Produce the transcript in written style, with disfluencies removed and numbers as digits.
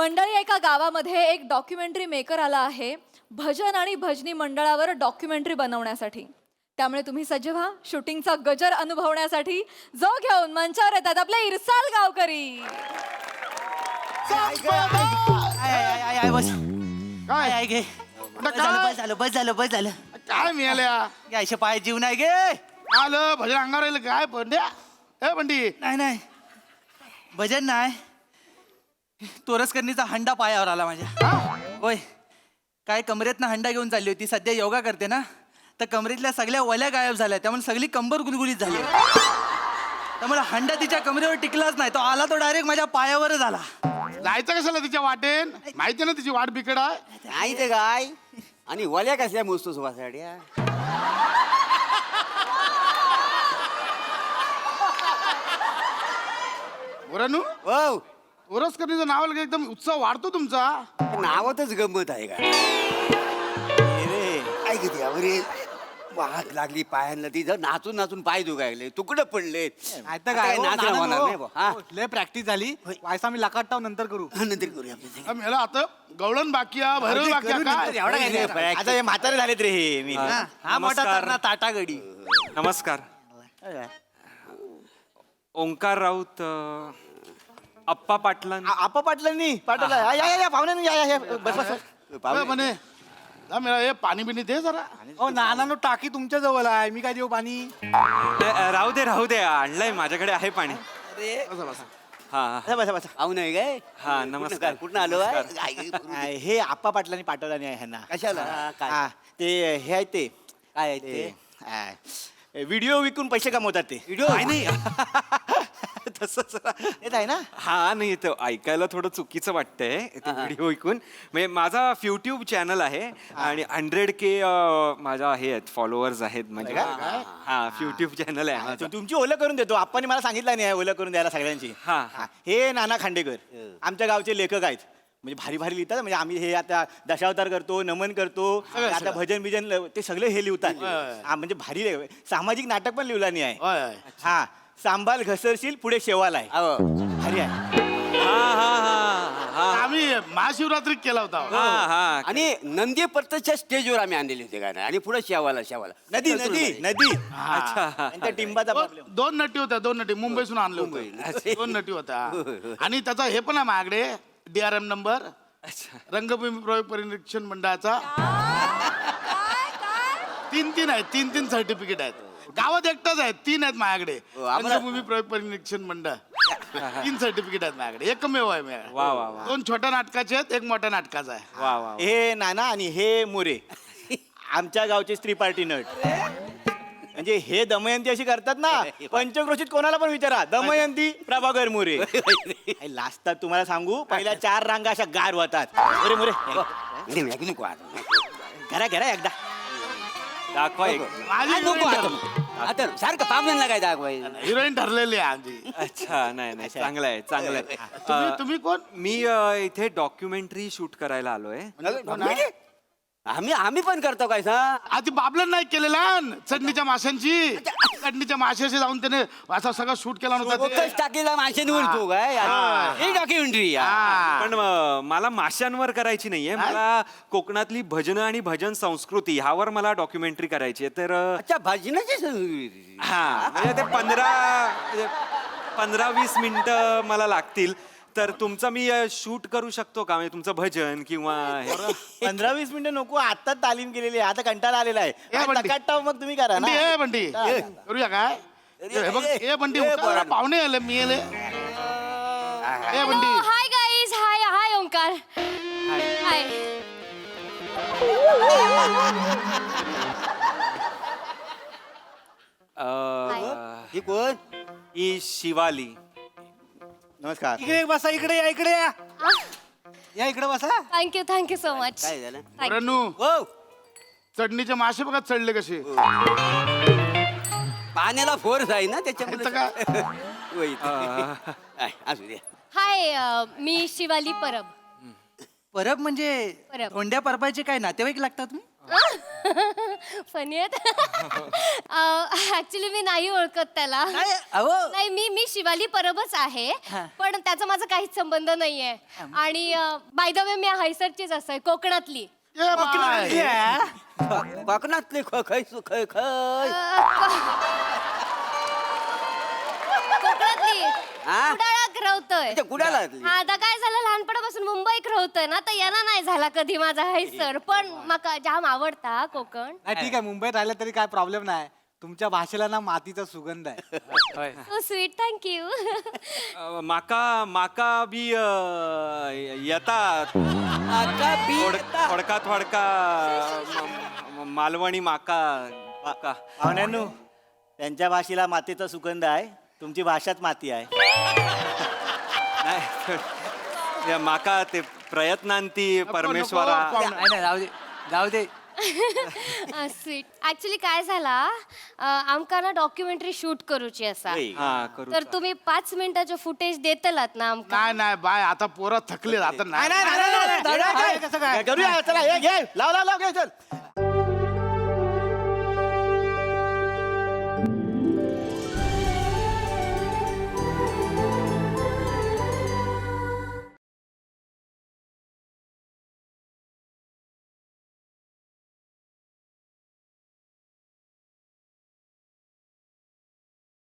मंडळी एका गावामध्ये एक डॉक्युमेंटरी मेकर आला आहे भजन आणि भजनी मंडळावर डॉक्युमेंटरी बनवण्यासाठी. त्यामुळे तुम्ही सज्ज व्हा शूटिंगचा गजर अनुभवण्यासाठी. जो घेऊन मंचावर येतात आपले इरसाल गावकरी. काय बस झालं काय मिळाल्या यायचे पाय जीव नाही गे. आलं भजन अंगावर येईल काय पंड्या ए पंडी. नाही भजन नाही, तोरसकरणीचा हंडा पायावर आला माझ्या. होय, काय कमरेतनं हंडा घेऊन चालली होती. सध्या योगा करते ना, तर कमरेतल्या सगळ्या वल्या गायब झाल्या, त्यामुळे सगळी कंबर गुलगुलीत झाली. त्यामुळे हंडा तिच्या कमरेवर टिकलाच नाही, तो आला तो डायरेक्ट माझ्या पायावरच आला. जायचं कशाला तिच्या वाटेन, माहिती ना तिची वाट बिकट आहे. नाही ते काय आणि वल्या कसल्या मोजतो सुभासाड्या. बरं हो उरसकरणीचं नाव आलं की एकदम उत्साह वाढतो तुमचा. नावातच गंमत आहे का रे. काय किती अरे वाहत लागली पायांना, ती जर नाचून नाचून पाय दुखायले, तुकडं पडले. काय नाचणं होणार नाही बुवा. हा? लय प्रॅक्टिस झाली. वायसा मी लकाटाव नंतर करू. नंतर करूया आपण. मेला आता गवळण बाकी आहे, भैरव बाकी आहे काय. एवढा काय नाही. आता हे म्हातारे झालेत रे हे मी. हा मोठा तरणा ताटागडी. नमस्कार. ओंकार राऊत, अप्पा पाटलां. आपा पाटलांनी पाटला या पाहुण्यांनी या बस बस. ए, म्हणे जा मेला हे पाणी बिणी दे जरा. ओ नानानो टाकी तुमच्या जवळ आहे, मी काय देऊ पाणी. राहू दे आणलंय माझ्याकडे आहे पाणी. बसा बसा. हा बसा बसा. पाहू नाही काय. हा नमस्कार. कुठं आलो आहे. हे आपा पाटलांनी पाठवलं नाही ह्यांना. कशाला काय हा, ते हे आहे ते काय आहे ते. व्हिडिओ विकून पैसे कमवतात ते. व्हिडिओ नाही तसंच. येत आहे ना. हा नाही ते ऐकायला थोडं चुकीचं वाटतंय ते व्हिडिओ ऐकून. म्हणजे माझा युट्यूब चॅनल आहे आणि 100K माझा हे आहेत फॉलोअर्स आहेत म्हणजे. हा युट्यूब चॅनल आहे माझं. तुमची ओळख करून देतो. आप्पानी मला सांगितलं नाही ओळख करून द्यायला सगळ्यांची. हा. हे नाना खांडेकर आमच्या गावचे लेखक आहेत. म्हणजे भारी भारी लिहितात. म्हणजे आम्ही हे आता दशावतार करतो, नमन करतो, आता भजन बिजन ते सगळे हे लिहितात. हा, म्हणजे भारी सामाजिक नाटक पण लिहिला नाही आहे. होय, होय. हा, सांबाल घसरशील पुढे शेवाला आहे. अहो, भारी आहे. आम्ही महाशिवरात्रीत केला होता. हा आणि नंदी प्रत्यक्ष स्टेजवर आम्ही आणलेले होते गाणं आणि पुढे शेवाला नदी नदी नदी अच्छा. त्यांच्या टिंबाचा प्रॉब्लेम. दोन नटी होत्या, दोन नटी मुंबईसून आणले होते. दोन नटी होत्या आणि त्याचा हे पण आहे माझ्याकडे DRM नंबर. रंगभूमी परिरक्षण मंडळाचा 3 आहेत. 3 सर्टिफिकेट आहेत. गावात एकटाच आहेत, 3 आहेत माझ्याकडे. रंगभूमी परिरक्षण मंडळ 3 सर्टिफिकेट आहेत माझ्याकडे. एकमेव आहे माझ्याकडे. वा वा वा 2 छोट्या नाटकाचे आहेत, 1 मोठ्या नाटकाचा आहे. वा वा. हे नाना आणि हे मोरे आमच्या गावचे स्त्री पार्टी नट. म्हणजे हे दमयंती अशी करतात ना, पंचक्रोशीत कोणाला पण विचारा, दमयंती प्रभाकर मोरे. लास्टात तुम्हाला सांगू, पहिल्या 4 रांगा अशा गार होतात. मोरे मोरे घरा घरा एकदा दाखवा एक. माझी नको आता सारखं पाहुण्यांना काय दाखवायचं. हिरोईन ठरलेली आहे आमची. अच्छा नाही चांगलं आहे चांगलं आहे. तुम्ही कोण? मी इथे डॉक्युमेंटरी शूट करायला आलोय. आम्ही पण करतो काय सा. आधी बाबलन नाही केलेला चटणीच्या माशांची. चटणीच्या माशाशी जाऊन त्याने असा सगळं शूट केला नव्हता ते. टाकीला मासे निवडतो काय ही डॉक्युमेंटरी. पण मला माशांवर करायची नाहीये, मला कोकणातली भजनं आणि भजन संस्कृती ह्यावर मला डॉक्युमेंटरी करायची आहे. तर अच्छा भजनाची संस्कृती. हा म्हणजे ते 15-20 मिनिटं मला लागतील. तर तुमचं मी शूट करू शकतो का, म्हणजे तुमचं भजन किंवा 15-20 मिनिटं नको. आता तालीम केलेली आहे, आता कंटाळा आलेला आहे. बंटी. लकाटाव मग तुम्ही करा ना. बंटी, ए बंटी करूया काय? हे बघ, ए बंटी उठा, पाहुणे आले मी आले. ए बंटी हाय गाईज. हाय ओंकार. हाय. ही कोण. ही शिवाली. नमस्कार. इकडे बसा, इकडे या, इकडे या. या इकडे बसा. Thank you so much. काय झालं. रनू हो चटणीचे मासे बघा चढले कसे. पाण्याला फोर्स आहे ना ह्याचं त्याच्यामुळे काय? होय. असू द्या. हाय मी शिवाली परब. परब म्हणजे परब. धोंड्या परबाचे काय नातेवाईक लागतात तुम्ही. फनी आहेत ऍक्च्युली मी नाही ओळखत त्याला नाही मी शिवाली परबच आहे पण त्याचा माझा काहीच संबंध नाहीये आणि बाय द वे मी हैसरचीच आहे कोकणातली कोकणातले खय खय खय कोकणातली हा? कुडाळात राहतोय कुडाला हा आता काय झालं लहानपणापासून मुंबईत राहतोय ना तर यांना नाही झाला कधी माझा हैसर पण माका जाम आवडता कोकण नाही ठीक आहे मुंबईत राहिलं तरी काय प्रॉब्लेम नाही तुमच्या भाषेला ना मातीचा सुगंध आहे सो स्वीट थँक्यू माका बी येतात थोडका थोडका मालवणी माका पाहुण्यांनो त्यांच्या भाषेला मातीचा सुगंध आहे तुमची भाषाच माती आहे नाही, माका ते प्रयत्नांती परमेश्वरा नाही जाऊ दे जाऊ दे स्वीट ऍक्च्युली काय झाला आमका ना डॉक्युमेंटरी शूट करूची असा हा करू तर तुम्ही 5 मिनिटाचं फुटेज देतलात ना आमका नाही नाही बाय आता पोरं थकले आता नाही करूया चला हे घे लाव घे चल